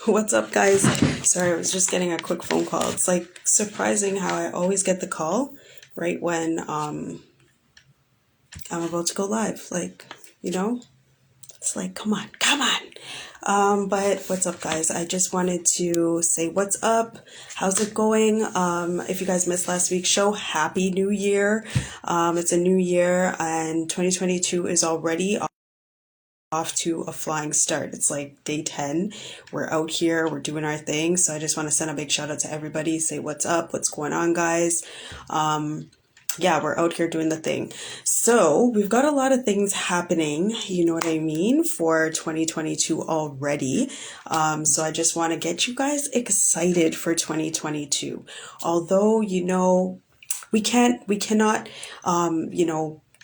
What's up, guys? Sorry, I was just getting a quick phone call. It's like surprising how I always get the call right when I'm about to go live. It's like, come on, come on. But what's up, guys? I just wanted to say what's up. How's it going? If you guys missed last week's show, Happy New Year. It's a new year and 2022 is already off to a flying start. It's like day 10. We're out here, we're doing our thing. So I just want to send a big shout out to everybody, say what's up, what's going on, guys. Yeah, we're out here doing the thing. So we've got a lot of things happening, you know what I mean, for 2022 already. So I just want to get you guys excited for 2022. Although, we cannot,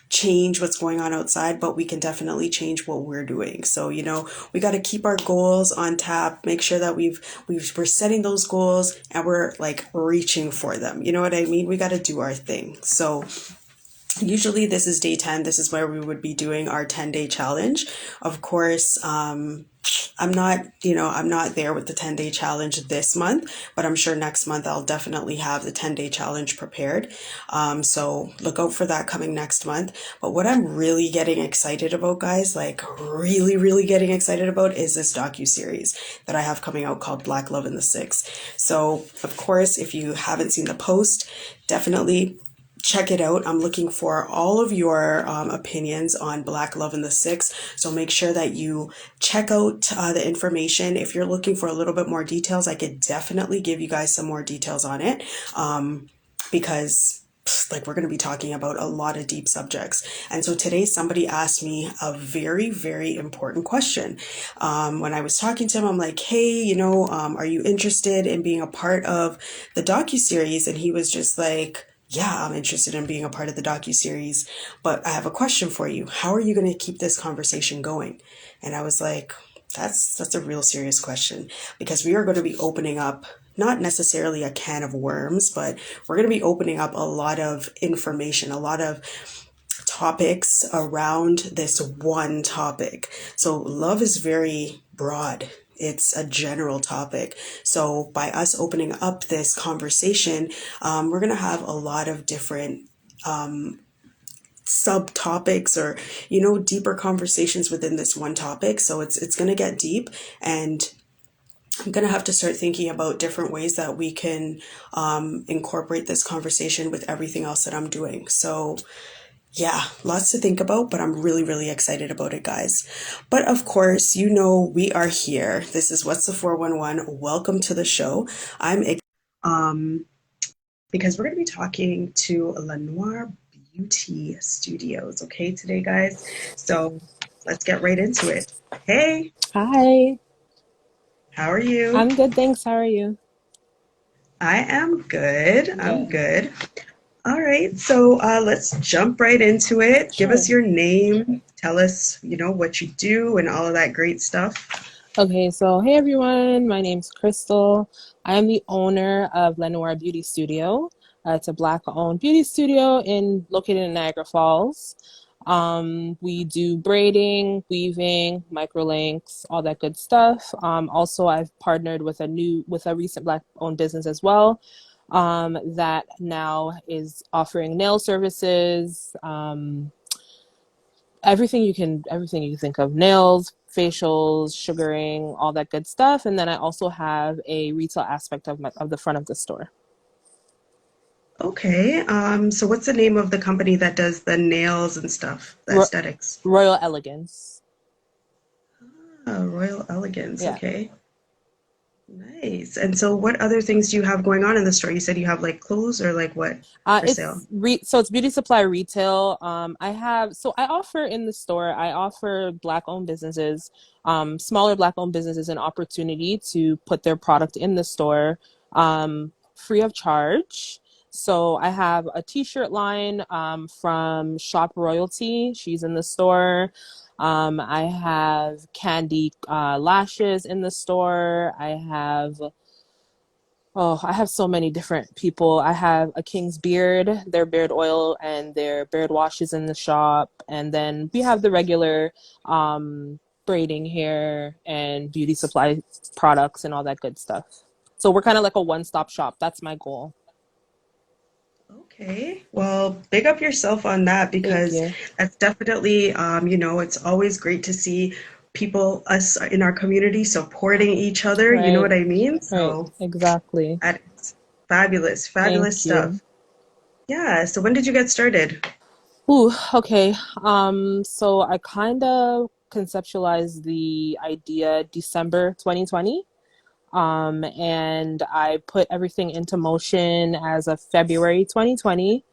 change what's going on outside, but we can definitely change what we're doing. So, we got to keep our goals on tap, make sure that we're setting those goals and we're like reaching for them. You know what I mean? We got to do our thing. So, usually this is day 10. This is where we would be doing our 10-day challenge. Of course, I'm not there with the 10-day challenge this month, but I'm sure next month I'll definitely have the 10-day challenge prepared. So look out for that coming next month. But what I'm really getting excited about, guys, like really, really getting excited about is this docu-series that I have coming out called Black Love in the Six. So of course, if you haven't seen the post, definitely check it out. I'm looking for all of your opinions on Black Love in the Six. So make sure that you check out the information. If you're looking for a little bit more details, I could definitely give you guys some more details on it because like we're going to be talking about a lot of deep subjects. And so today somebody asked me a very, very important question. When I was talking to him, I'm like, hey, are you interested in being a part of the docuseries? And he was just like, yeah, I'm interested in being a part of the docuseries, but I have a question for you. How are you going to keep this conversation going? And I was like, that's a real serious question because we are going to be opening up not necessarily a can of worms, but we're going to be opening up a lot of information, a lot of topics around this one topic. So love is very broad. It's a general topic. So by us opening up this conversation, we're going to have a lot of different subtopics or, deeper conversations within this one topic. So it's going to get deep, and I'm going to have to start thinking about different ways that we can incorporate this conversation with everything else that I'm doing. So yeah, lots to think about, but I'm really, really excited about it, guys. But of course, we are here. This is What's the 411. Welcome to the show. Um, because we're going to be talking to Noire Beauty Studios, okay, today, guys. So let's get right into it. Hey, Hi, how are you? I'm good, thanks. How are you? I am good. I'm Good. good. All right, so let's jump right into it. Give Sure. us your name. Tell us, what you do and all of that great stuff. Okay, so hey everyone, my name's Crystal. I am the owner of Noire Beauty Studio. It's a Black-owned beauty studio located in Niagara Falls. We do braiding, weaving, microlinks, all that good stuff. Also, I've partnered with a recent Black-owned business as well, that now is offering nail services. Everything you can think of: nails, facials, sugaring, all that good stuff. And then I also have a retail aspect of the front of the store. Okay, so what's the name of the company that does the nails and stuff, the Ro- aesthetics? Royal Elegance. Royal Elegance, Yeah. okay. Nice. And so what other things do you have going on in the store? You said you have like clothes or like what for sale? It's beauty supply retail. I offer in the store. I offer Black-owned businesses, smaller Black-owned businesses, an opportunity to put their product in the store, free of charge. So I have a T-shirt line from Shop Royalty. She's in the store. I have Candy lashes in the store. I have so many different people. I have a King's Beard, their beard oil and their beard washes in the shop. And then we have the regular braiding hair and beauty supply products and all that good stuff. So we're kind of like a one-stop shop. That's my goal. Okay. Well, big up yourself on that Thank because you. that's definitely, it's always great to see people, us in our community supporting each other. You know Right. what I mean? Right. So Exactly. that's fabulous, fabulous Thank you. stuff. Yeah. So when did you get started? Ooh, okay. So I kind of conceptualized the idea December 2020. And I put everything into motion as of February 2020.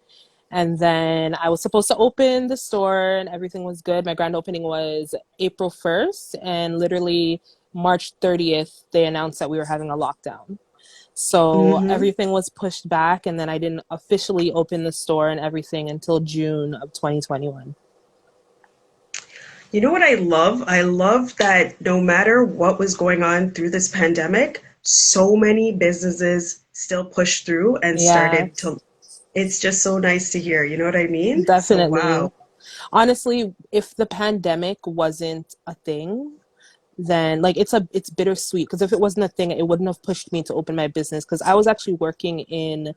And then I was supposed to open the store and everything was good. My grand opening was April 1st, and literally March 30th, they announced that we were having a lockdown. So Mm-hmm. everything was pushed back, and then I didn't officially open the store and everything until June of 2021. You know what I love? I love that no matter what was going on through this pandemic, so many businesses still pushed through and Yeah, started to. It's just so nice to hear. You know what I mean? So, definitely. wow. Honestly, if the pandemic wasn't a thing, then like it's bittersweet because if it wasn't a thing, it wouldn't have pushed me to open my business because I was actually working in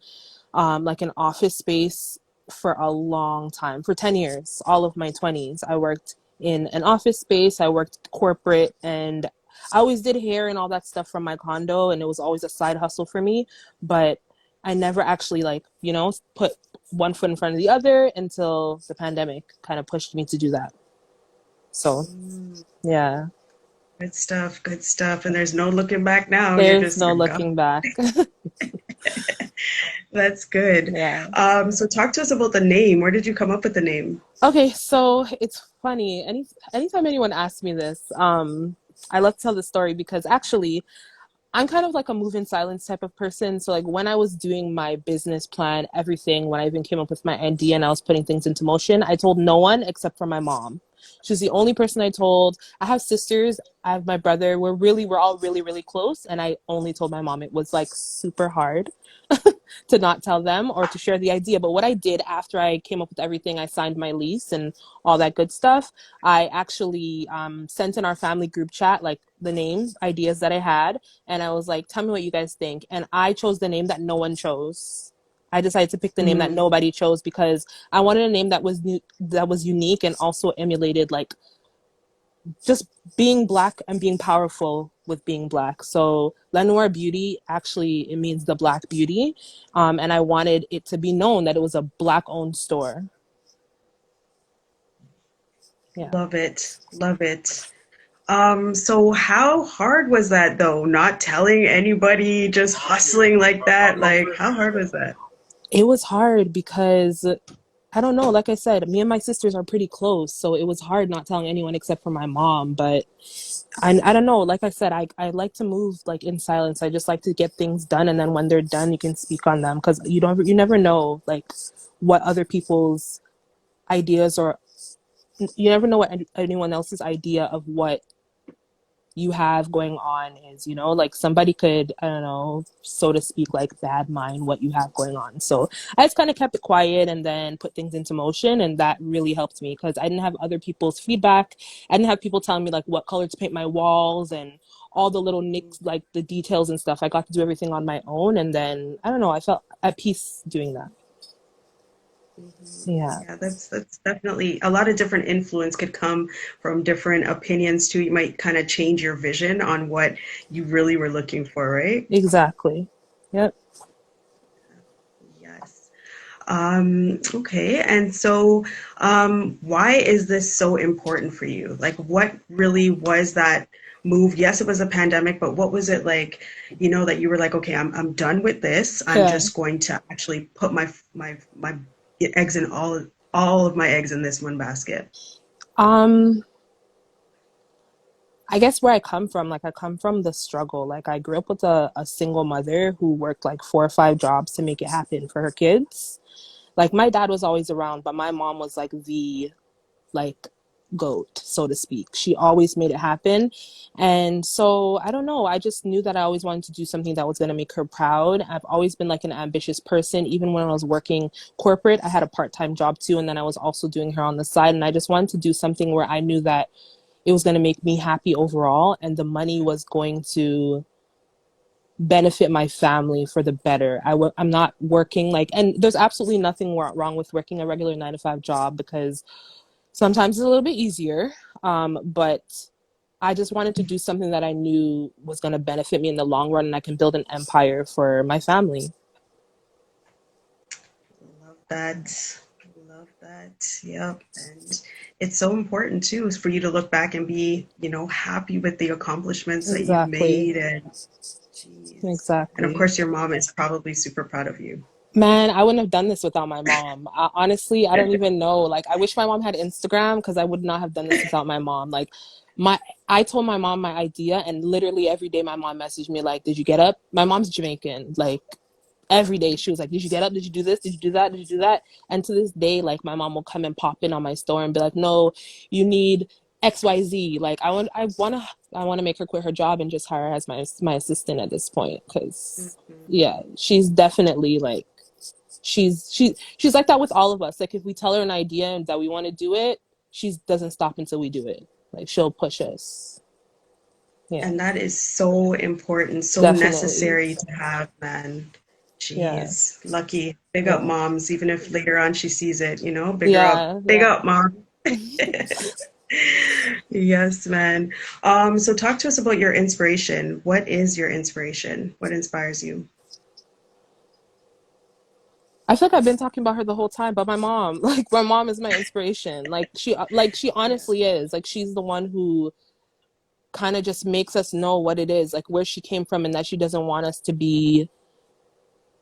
like an office space for a long time, for 10 years, all of my 20s. I worked in an office space, I worked corporate, and I always did hair and all that stuff from my condo, and it was always a side hustle for me. But I never actually, like, put one foot in front of the other until the pandemic kind of pushed me to do that. So, Mm, yeah, good stuff, good stuff. And there's no looking back now. there's no You're gone. looking back. That's good. Yeah. So talk to us about the name. Where did you come up with the name? Okay, so it's funny. Anytime anyone asks me this, I love to tell the story because actually I'm kind of like a move in silence type of person. So like when I was doing my business plan, everything, when I even came up with my idea and I was putting things into motion, I told no one except for my mom. She's the only person I told. I have sisters, I have my brother. We're all really, really close. And I only told my mom. It was like super hard to not tell them or to share the idea. But what I did after I came up with everything, I signed my lease and all that good stuff. I actually sent in our family group chat like the name ideas that I had, and I was like, "Tell me what you guys think." And I chose the name that no one chose. I decided to pick the name that Mm, nobody chose because I wanted a name that was new, that was unique, and also emulated like just being black and being powerful with being black. So Lenoir Beauty actually it means the black beauty, and I wanted it to be known that it was a black owned store. Yeah, love it, love it. So how hard was that though? Not telling anybody, just hustling like that? Like, how hard was that? it was hard because I don't know. Like I said, me and my sisters are pretty close, so it was hard not telling anyone except for my mom. But I don't know. Like I said, I like to move like in silence. I just like to get things done, and then when they're done, you can speak on them because you never know like what other people's ideas or you never know what anyone else's idea of what you have going on is, like somebody could, I don't know, so to speak, like bad mind what you have going on. So I just kind of kept it quiet and then put things into motion. And that really helped me because I didn't have other people's feedback. I didn't have people telling me like what color to paint my walls and all the little nicks, like the details and stuff. I got to do everything on my own. And then, I don't know, I felt at peace doing that. Mhm. Yeah, Yeah, that's definitely a lot of different influence could come from different opinions too. You might kind of change your vision on what you really were looking for, right? exactly. Yep. Yes. Okay. And so, why is this so important for you? Like, what really was that move? Yes, it was a pandemic, but what was it like, that you were like, okay, I'm done with this. I'm Yeah. just going to actually put my eggs in all of my eggs in this one basket. Um, I guess where I come from, like I come from the struggle. Like I grew up with a single mother who worked like 4 or 5 jobs to make it happen for her kids. Like my dad was always around, but my mom was like the like goat, so to speak. She always made it happen. And so I don't know, I just knew that I always wanted to do something that was going to make her proud. I've always been like an ambitious person. Even when I was working corporate, I had a part-time job too, and then I was also doing her on the side. And I just wanted to do something where I knew that it was going to make me happy overall, and the money was going to benefit my family for the better. I'm not working like, and there's absolutely nothing wrong with working a regular 9 to 5 job because sometimes it's a little bit easier. But I just wanted to do something that I knew was going to benefit me in the long run, and I can build an empire for my family. Love that. Love that. Yep. And it's so important too is for you to look back and be, happy with the accomplishments that you've Exactly. made. And geez. And of Exactly. course, your mom is probably super proud of you. Man, I wouldn't have done this without my mom. Honestly, I don't even know. Like, I wish my mom had Instagram because I would not have done this without my mom. Like, my I told my mom my idea, and literally every day my mom messaged me like, "Did you get up?" My mom's Jamaican. Like, every day she was like, "Did you get up? Did you do this? Did you do that? Did you do that?" And to this day, like, my mom will come and pop in on my store and be like, "No, you need XYZ." Like, I want to make her quit her job and just hire her as my assistant at this point because Mhm. yeah, she's definitely like she's like that with all of us. Like, if we tell her an idea and that we want to do it, she doesn't stop until we do it. Like, she'll push us. Yeah, And that is so important, so definitely. necessary to have, man. Yeah, Jeez, lucky. Big up yeah, moms, even if later on she sees it, bigger up. yeah, Big yeah. up, mom. Yes, man. So talk to us about your inspiration. What is your inspiration? What inspires you? I feel like I've been talking about her the whole time, but my mom, like, my mom is my inspiration. Like she Yeah. honestly is. Like, she's the one who kind of just makes us know what it is, like where she came from, and that she doesn't want us to be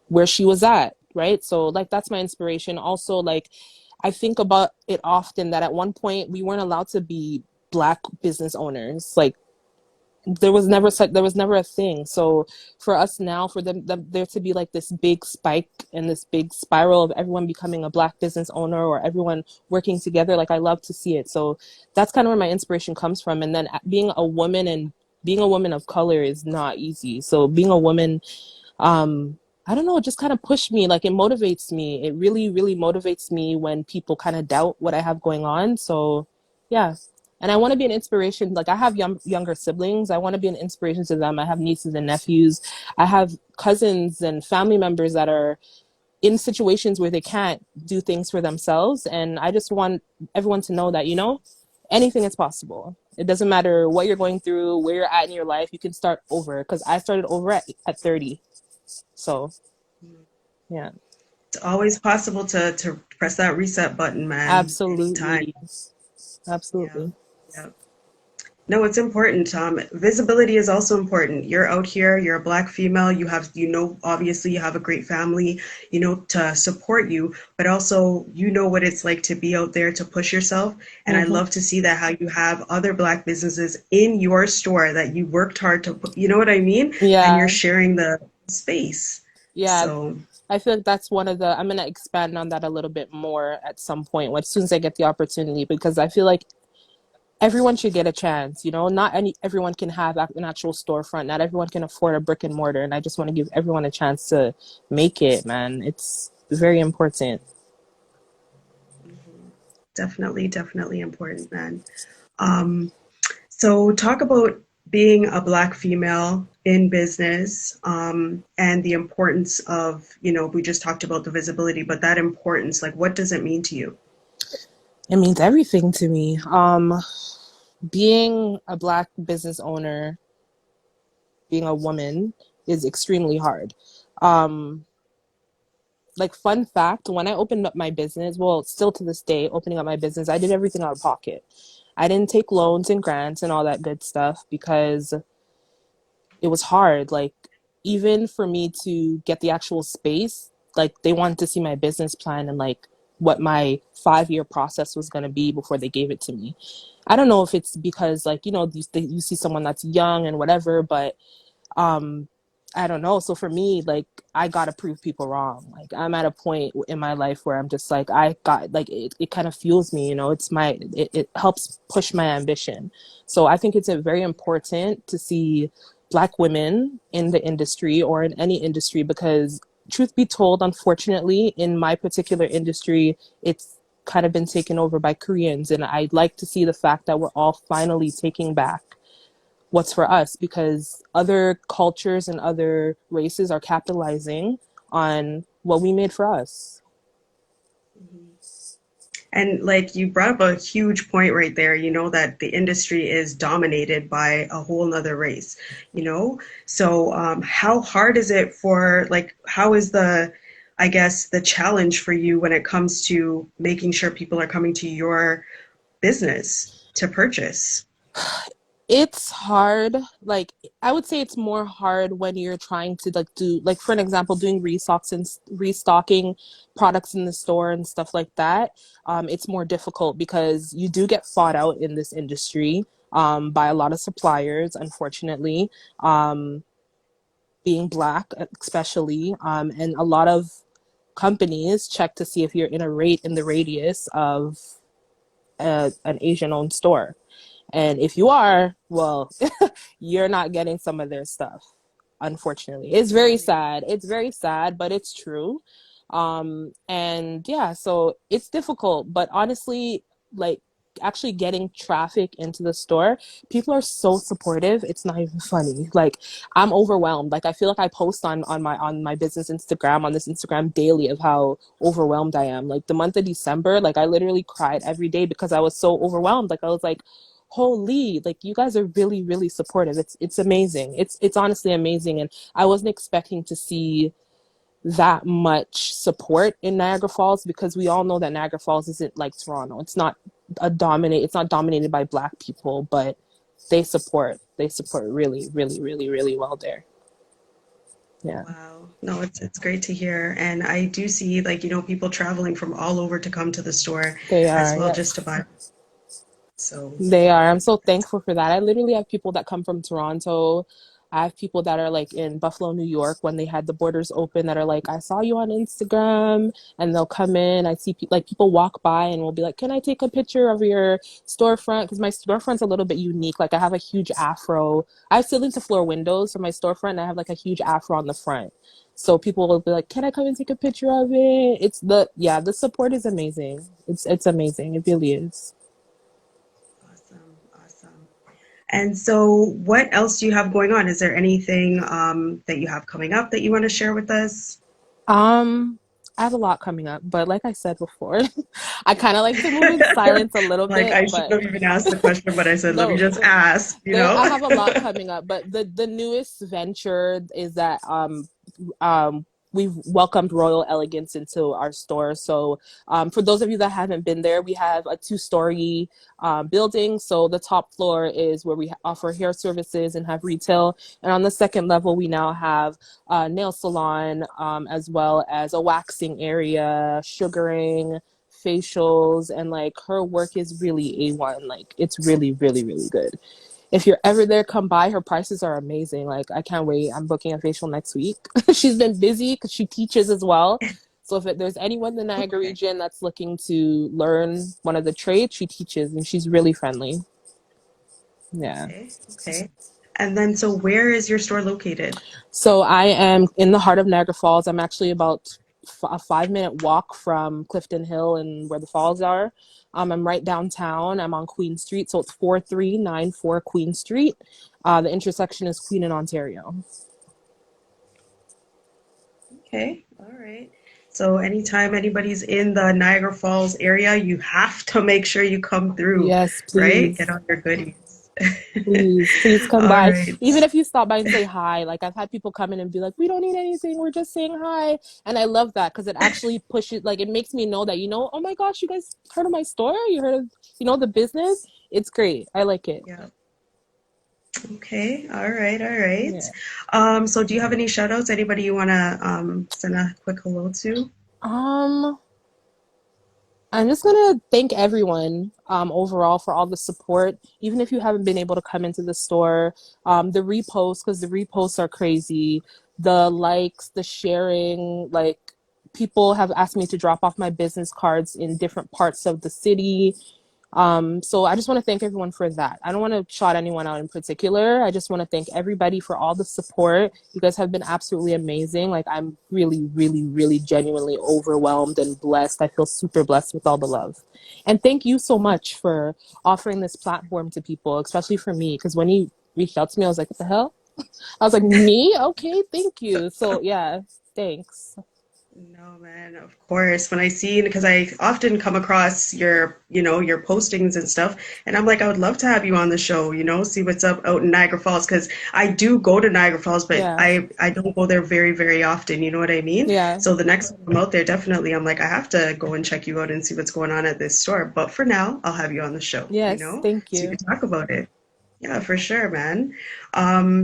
where she was at, right? So, like, that's my inspiration. Also, like, I think about it often that at one point we weren't allowed to be black business owners. Like, there was never a thing. So for us now, for there to be like this big spike and this big spiral of everyone becoming a black business owner or everyone working together, like, I love to see it. So that's kind of where my inspiration comes from. And then being a woman of color is not easy. So being a woman, I don't know, it just kind of pushed me. Like, it motivates me. It really, really motivates me when people kind of doubt what I have going on. So, yeah. And I want to be an inspiration. Like, I have younger siblings. I want to be an inspiration to them. I have nieces and nephews. I have cousins and family members that are in situations where they can't do things for themselves. And I just want everyone to know that, anything is possible. It doesn't matter what you're going through, where you're at in your life. You can start over. Because I started over at 30. So, yeah, It's always possible to press that reset button, man, anytime. absolutely. Yeah. Absolutely. Yeah. No, it's important. Visibility is also important. You're out here, you're a black female, obviously you have a great family, to support you, but also you know what it's like to be out there to push yourself. And I Hmm. love to see that how you have other black businesses in your store that you worked hard to put, you know what I mean? And you're Yeah, sharing the space. yeah. So, I feel like that's one of the. I'm gonna expand on that a little bit more at some point, as soon as I get the opportunity, because I feel like everyone should get a chance. Not everyone can have an actual storefront. Not everyone can afford a brick and mortar, and I just want to give everyone a chance to make it. Man, it's very important. mhm. Definitely, definitely important, man. Um, So, talk about being a Black female in business, and the importance of, we just talked about the visibility, but that importance, like, what does it mean to you? It means everything to me. Being a black business owner, being a woman, is extremely hard. Um, like, fun fact, when I opened up my business, well, still to this day, opening up my business, I did everything out of pocket. I didn't take loans and grants and all that good stuff because it was hard. Like, even for me to get the actual space, like, they wanted to see my business plan and like what my 5-year process was going to be before they gave it to me. I don't know if it's because, like, you see someone that's young and whatever, but um I don't know. So for me, like, I gotta prove people wrong. Like, I'm at a point in my life where I'm just like, I got, like, it kind of fuels me, it helps push my ambition. So I think it's a very important to see black women in the industry or in any industry, because truth be told, unfortunately, in my particular industry, it's kind of been taken over by Koreans. And I'd like to see the fact that we're all finally taking back what's for us, because other cultures and other races are capitalizing on what we made for us. And like you brought up a huge point right there, that the industry is dominated by a whole nother race, you know? So how hard is it how is I guess, the challenge for you when it comes to making sure people are coming to your business to purchase? It's hard. Like, I would say it's more hard when you're trying to like do, like, for an example, doing restocks and restocking products in the store and stuff like that. It's more difficult because you do get fought out in this industry by a lot of suppliers, unfortunately. Um, Being black, especially, and a lot of companies check to see if you're in a rate in the radius of an Asian owned store. And if you are, well, you're not getting some of their stuff, unfortunately. It's very Right. sad. It's very sad, but it's true. And yeah, so it's difficult, but honestly, like, actually getting traffic into the store, people are so supportive. It's not even funny. Like, I'm overwhelmed. Like, I feel like I post on my business Instagram, on this Instagram daily, of how overwhelmed I am. Like, the month of December, like, I literally cried every day because I was so overwhelmed. Like, I was like, holy, like, you guys are really, really supportive. It's amazing. It's honestly amazing. And I wasn't expecting to see that much support in Niagara Falls, because we all know that Niagara Falls isn't like Toronto. It's not dominated by black people, but they support really, really, really, really well there. Yeah. Wow. No, it's great to hear. And I do see people traveling from all over to come to the store They as are, well just to yes. buy. So They are. I'm so thankful for that. I literally have people that come from Toronto. I have people that are like in Buffalo, New York, when they had the borders open, that are like, I saw you on Instagram, and they'll come in. I see like people walk by and will be like, can I take a picture of your storefront? Because my storefront's a little bit unique. Like, I have a huge afro. I have ceiling to floor windows for my storefront, and I have like a huge afro on the front. So people will be like, can I come and take a picture of it? Yeah, the support is amazing. It's amazing. It really is. awesome, awesome. And so what else do you have going on? Is there anything that you have coming up that you want to share with us? Um, I have a lot coming up, but like I said before, I kind of like to move in silence a little Like bit, I shouldn't but have even asked the question, but I said, let me no, just ask, I have a lot coming up, but the newest venture is that we've welcomed Royal Elegance into our store. So for those of you that haven't been there, we have a two-story building. So the top floor is where we offer hair services and have retail, and on the second level, we now have a nail salon, as well as a waxing area, sugaring, facials, and like, her work is really A1. Like, it's really, really, really good. If you're ever there, come by. Her prices are amazing. Like, I can't wait. I'm booking a facial next week. She's been busy because she teaches as well. So if there's anyone in the Niagara Okay, region that's looking to learn one of the trades, she teaches, and she's really friendly. Yeah. okay, okay. And then, so where is your store located? So I am in the heart of Niagara Falls. I'm actually about a 5 minute walk from Clifton Hill and where the falls are. I'm right downtown. I'm on Queen Street, so it's 4394 Queen Street. The intersection is Queen and Ontario. Okay, all right. So anytime anybody's in the Niagara Falls area, you have to make sure you come through, Yes, right? Get please. on your goodies. Please come All by. right. Even if you stop by and say hi, like, I've had people come in and be like, we don't need anything. We're just saying hi. And I love that because it actually pushes, like, it makes me know that, oh my gosh, you guys heard of my store? You heard of, the business? It's great. I like it. Yeah. Okay. All right. All right. Yeah. So do you have any shout outs? Anybody you want to send a quick hello to? Um, I'm just gonna thank everyone overall for all the support. Even if you haven't been able to come into the store, the reposts, because the reposts are crazy. The likes, the sharing, like, people have asked me to drop off my business cards in different parts of the city. So I just want to thank everyone for that. I don't want to shout anyone out in particular. I just want to thank everybody for all the support. You guys have been absolutely amazing. Like, I'm really, really, really genuinely overwhelmed and blessed. I feel super blessed with all the love. And thank you so much for offering this platform to people, especially for me, because when you reached out to me, I was like, what the hell? I was like, me? Okay, thank you. So yeah, thanks. No, man, of course. When I see, because I often come across your, your postings and stuff, and I'm like, I would love to have you on the show, see what's up out in Niagara Falls, because I do go to Niagara Falls, but Yeah, I don't go there very, very often, you know what I mean? yeah, So the next time I'm out there, definitely, I'm like, I have to go and check you out and see what's going on at this store. But for now, I'll have you on the show, yes, thank so you you. can talk about it. Yeah, for sure, man.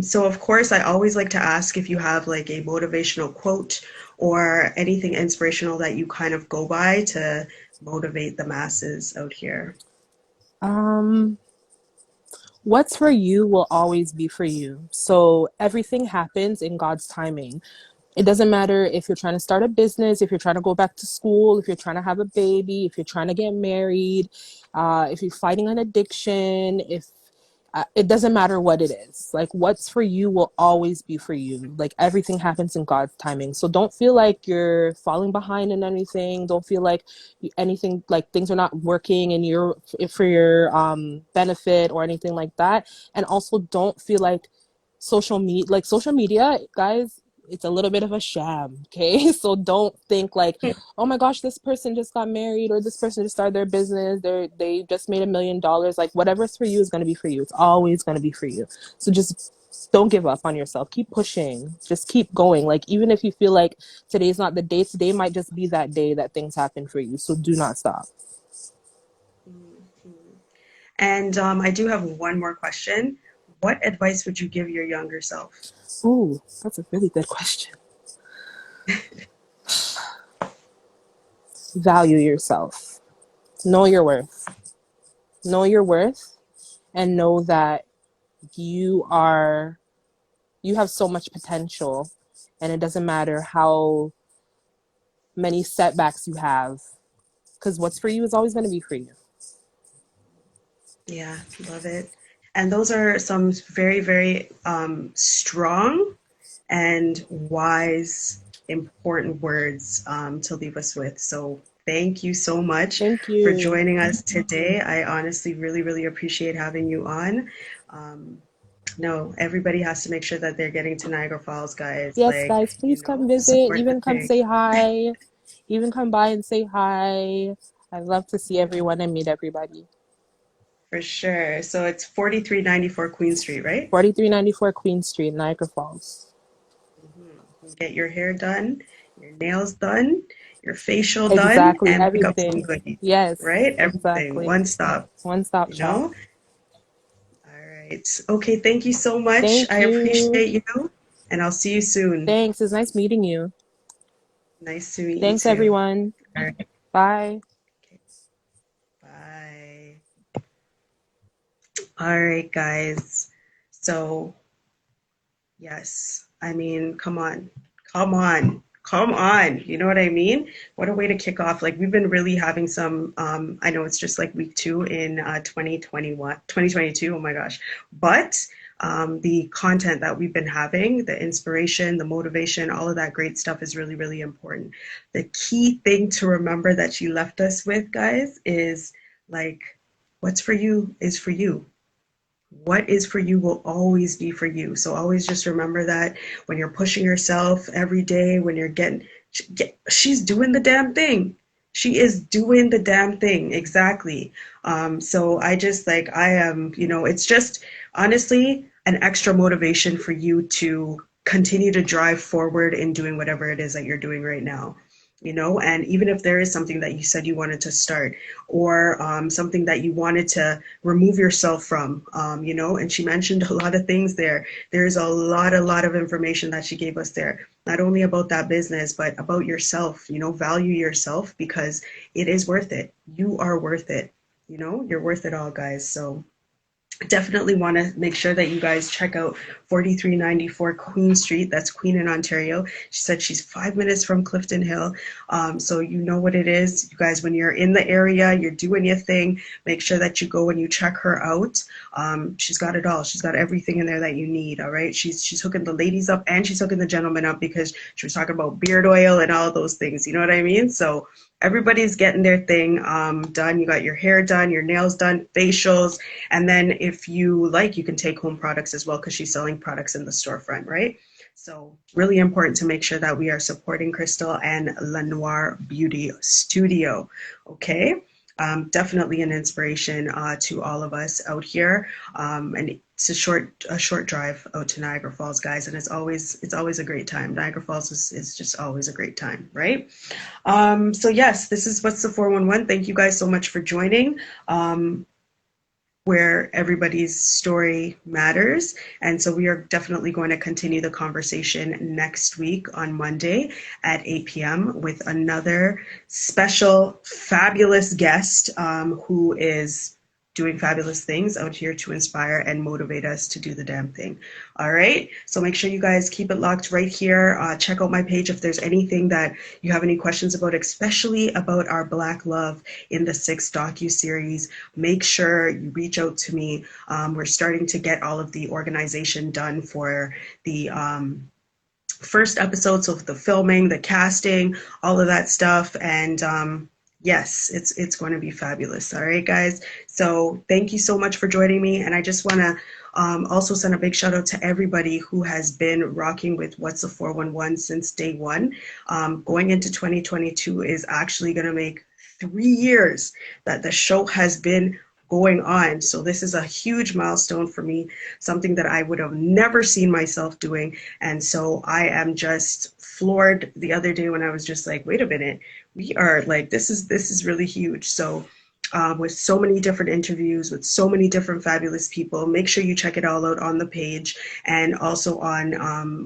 So of course, I always like to ask if you have like a motivational quote or anything inspirational that you kind of go by to motivate the masses out here. Um, what's for you will always be for you. So everything happens in God's timing. It doesn't matter if you're trying to start a business, if you're trying to go back to school, if you're trying to have a baby, if you're trying to get married, if you're fighting an addiction, if it doesn't matter what it is. Like, what's for you will always be for you. Like, everything happens in God's timing. So don't feel like you're falling behind in anything. Don't feel like anything, like things are not working and you're for your benefit or anything like that. And also don't feel like social media, guys, it's a little bit of a sham, okay? So don't think like, oh my gosh, this person just got married or this person just started their business. They just made $1 million. Like, whatever's for you is going to be for you. It's always going to be for you. So just don't give up on yourself. Keep pushing. Just keep going. Like, even if you feel like today's not the day, today might just be that day that things happen for you. So do not stop. And I do have one more question. What advice would you give your younger self? Ooh, that's a really good question. Value yourself. Know your worth. Know your worth and know that you are you have so much potential, and it doesn't matter how many setbacks you have, because what's for you is always going to be for you. Yeah, love it. And those are some very, very strong and wise, important words to leave us with. So thank you so much Thank for you. joining us today. I honestly really, really appreciate having you on. Um, no, everybody has to make sure that they're getting to Niagara Falls, guys. Yes, Like, guys, please come visit. support the Even come thing say hi. Even come by and say hi. I'd love to see everyone and meet everybody. for sure. So it's 4394 Queen Street, right? 4394 Queen Street, Niagara Falls. Get your hair done, your nails done, your facial done, Exactly, and pick up some everything. goodies, Yes, right? Everything, exactly. one stop, One stop you shop. know? All right. Okay, thank you so much. Thank I you. appreciate you, and I'll see you soon. Thanks. It's nice meeting you. Nice to meet you Thanks, too. everyone. All right. Bye. Okay. Bye. All right, guys. So, yes, I mean, come on, come on, come on. You know what I mean? What a way to kick off. Like, we've been really having some, I know it's just like week two in 2021, 2022. Oh my gosh. But the content that we've been having, the inspiration, the motivation, all of that great stuff is really, really important. The key thing to remember that she left us with, guys, is like, what's for you is for you. What is for you will always be for you. So always just remember that when you're pushing yourself every day, when you're she's doing the damn thing. She is doing the damn thing. Exactly. So I just like, I am, it's just honestly an extra motivation for you to continue to drive forward in doing whatever it is that you're doing right now. And even if there is something that you said you wanted to start or something that you wanted to remove yourself from, and she mentioned a lot of things there. There's a lot of information that she gave us there, not only about that business, but about yourself, value yourself because it is worth it. You are worth it. You're worth it all, guys. So Definitely want to make sure that you guys check out 4394 Queen Street. That's Queen in Ontario. She said she's 5 minutes from Clifton Hill. So you know what it is. You guys, when you're in the area, you're doing your thing, make sure that you go and you check her out. She's got it all. She's got everything in there that you need. All right. She's hooking the ladies up and she's hooking the gentlemen up because she was talking about beard oil and all those things. You know what I mean? So everybody's getting their thing done. You got your hair done, your nails done, facials, and then if you like, you can take home products as well because she's selling products in the storefront, right? So really important to make sure that we are supporting Crystal and La Noire Beauty Studio. Okay. Definitely an inspiration to all of us out here. And it's a short drive out to Niagara Falls, guys, and it's always a great time. Niagara Falls is just always a great time, right? So yes, this is What's the 411. Thank you guys so much for joining. Where everybody's story matters. And so we are definitely going to continue the conversation next week on Monday at 8 p.m. with another special, fabulous guest who is doing fabulous things out here to inspire and motivate us to do the damn thing. All right. So make sure you guys keep it locked right here. Check out my page if there's anything that you have any questions about, especially about our Black Love in the 6 docu-series. Make sure you reach out to me. We're starting to get all of the organization done for the first episodes of the filming, the casting, all of that stuff. And yes, it's going to be fabulous. All right, guys. So thank you so much for joining me. And I just want to also send a big shout out to everybody who has been rocking with What's the 411 since day one. Going into 2022 is actually going to make 3 years that the show has been going on. So this is a huge milestone for me, something that I would have never seen myself doing. And so I am just floored the other day when I was just like, wait a minute, we are like, this is really huge. So with so many different interviews with so many different fabulous people. Make sure you check it all out on the page and also on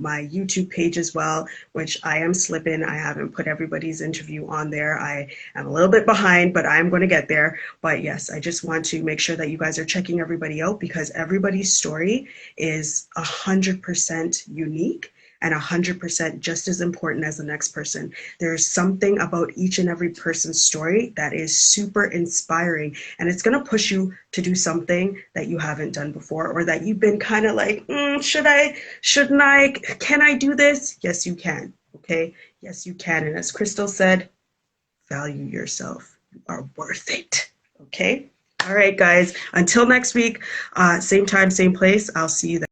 my YouTube page as well, which I am slipping. I haven't put everybody's interview on there. I am a little bit behind, but I'm going to get there. But yes, I just want to make sure that you guys are checking everybody out because everybody's story is 100% unique and 100% just as important as the next person. There's something about each and every person's story that is super inspiring, and it's going to push you to do something that you haven't done before or that you've been kind of like, should I, shouldn't I, can I do this? Yes, you can. Okay. Yes, you can. And as Crystal said, value yourself. You are worth it. Okay. All right, guys. Until next week, same time, same place. I'll see you then.